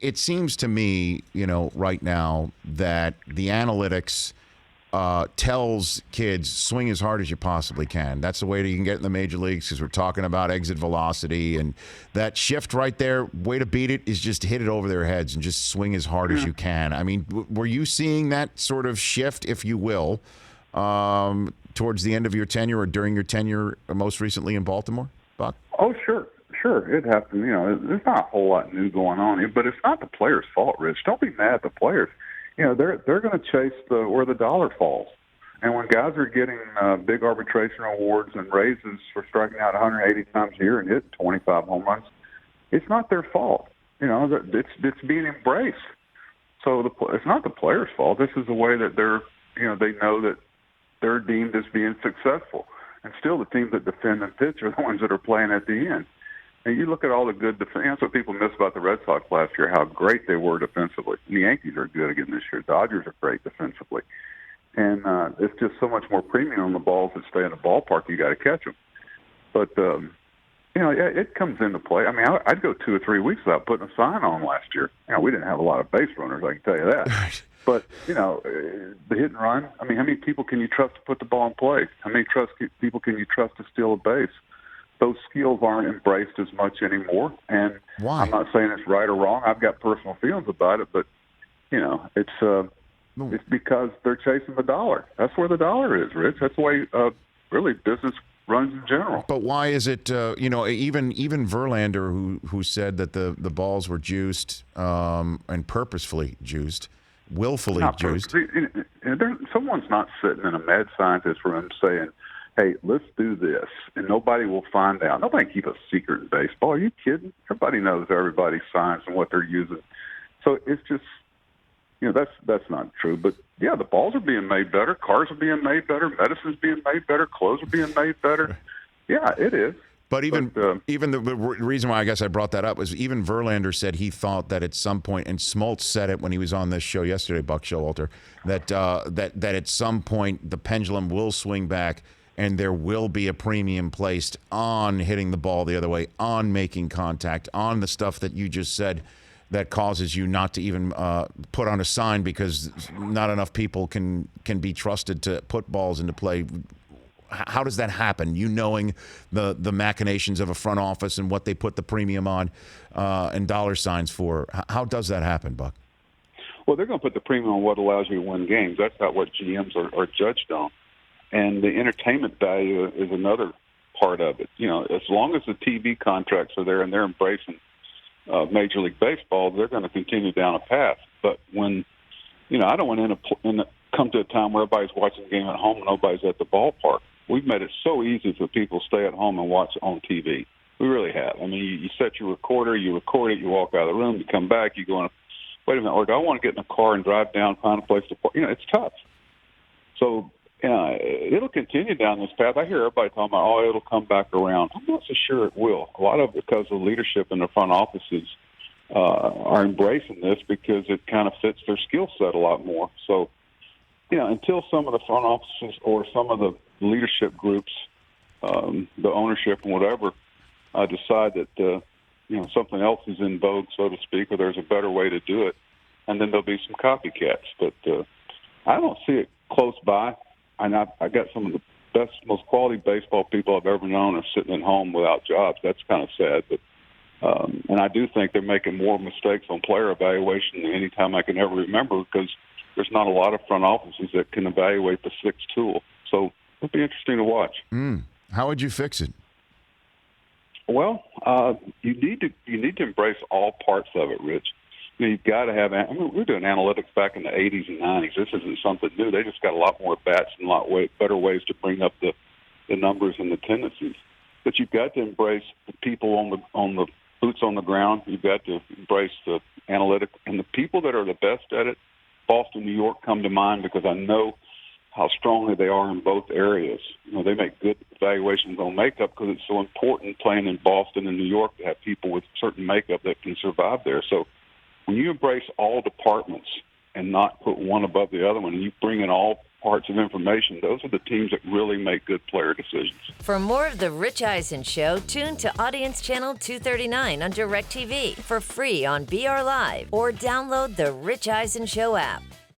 it seems to me, right now that the analytics tells kids swing as hard as you possibly can. That's the way that you can get in the major leagues because we're talking about exit velocity and that shift right there. Way to beat it is just hit it over their heads and just swing as hard as you can. I mean, were you seeing that sort of shift, if you will, towards the end of your tenure or during your tenure most recently in Baltimore, Buck? Oh, sure. Sure, it happened. There's not a whole lot new going on, but it's not the players' fault, Rich. Don't be mad at the players. They're going to chase where the dollar falls. And when guys are getting big arbitration awards and raises for striking out 180 times a year and hitting 25 home runs, it's not their fault. It's being embraced. So it's not the players' fault. This is the way that they know that they're deemed as being successful. And still, the teams that defend and pitch are the ones that are playing at the end. And you look at all the good defense. That's what people miss about the Red Sox last year, how great they were defensively. And the Yankees are good again this year. Dodgers are great defensively. And it's just so much more premium on the balls that stay in the ballpark. You got to catch them. But, it comes into play. I mean, I'd go 2 or 3 weeks without putting a sign on last year. We didn't have a lot of base runners, I can tell you that. But, the hit and run, I mean, how many people can you trust to put the ball in play? How many people can you trust to steal a base? Those skills aren't embraced as much anymore. And why? I'm not saying it's right or wrong. I've got personal feelings about it, but it's because they're chasing the dollar. That's where the dollar is, Rich. That's the way really business runs in general. But why is it? Even Verlander, who said that the balls were juiced and purposefully juiced, willfully juiced. Someone's not sitting in a mad scientist room saying, hey, let's do this, and nobody will find out. Nobody can keep a secret in baseball. Are you kidding? Everybody knows everybody's signs and what they're using. So it's just, that's not true. But, yeah, the balls are being made better. Cars are being made better. Medicine's being made better. Clothes are being made better. Yeah, it is. But even the reason why I guess I brought that up was even Verlander said he thought that at some point, and Smoltz said it when he was on this show yesterday, Buck Showalter, that at some point the pendulum will swing back and there will be a premium placed on hitting the ball the other way, on making contact, on the stuff that you just said that causes you not to even put on a sign because not enough people can be trusted to put balls into play. How does that happen? You knowing the machinations of a front office and what they put the premium on and dollar signs for. How does that happen, Buck? Well, they're going to put the premium on what allows you to win games. That's not what GMs are judged on. And the entertainment value is another part of it. As long as the TV contracts are there and they're embracing Major League Baseball, they're going to continue down a path. But when, I don't want to come to a time where everybody's watching the game at home and nobody's at the ballpark. We've made it so easy for people to stay at home and watch on TV. We really have. I mean, you set your recorder, you record it, you walk out of the room, you come back, you go in, wait a minute, or do I want to get in a car and drive down, find a place to park? It's tough. So, it'll continue down this path. I hear everybody talking about, it'll come back around. I'm not so sure it will. A lot of it because the leadership in the front offices are embracing this because it kind of fits their skill set a lot more. So, until some of the front offices or some of the leadership groups, the ownership and whatever, decide that, something else is in vogue, so to speak, or there's a better way to do it, and then there'll be some copycats. But I don't see it close by. I got some of the best, most quality baseball people I've ever known are sitting at home without jobs. That's kind of sad. But and I do think they're making more mistakes on player evaluation than any time I can ever remember because there's not a lot of front offices that can evaluate the sixth tool. So it'll be interesting to watch. How would you fix it? Well, you need to embrace all parts of it, Rich. You've got to have. We were doing analytics back in the 80s and 90s. This isn't something new. They just got a lot more bats and a lot better ways to bring up the numbers and the tendencies. But you've got to embrace the people on the boots on the ground. You've got to embrace the analytic and the people that are the best at it. Boston, New York come to mind because I know how strongly they are in both areas. They make good evaluations on makeup because it's so important playing in Boston and New York to have people with certain makeup that can survive there. So when you embrace all departments, and not put one above the other one, and you bring in all parts of information, those are the teams that really make good player decisions. For more of The Rich Eisen Show, tune to Audience Channel 239 on DirecTV for free on BR Live or download the Rich Eisen Show app.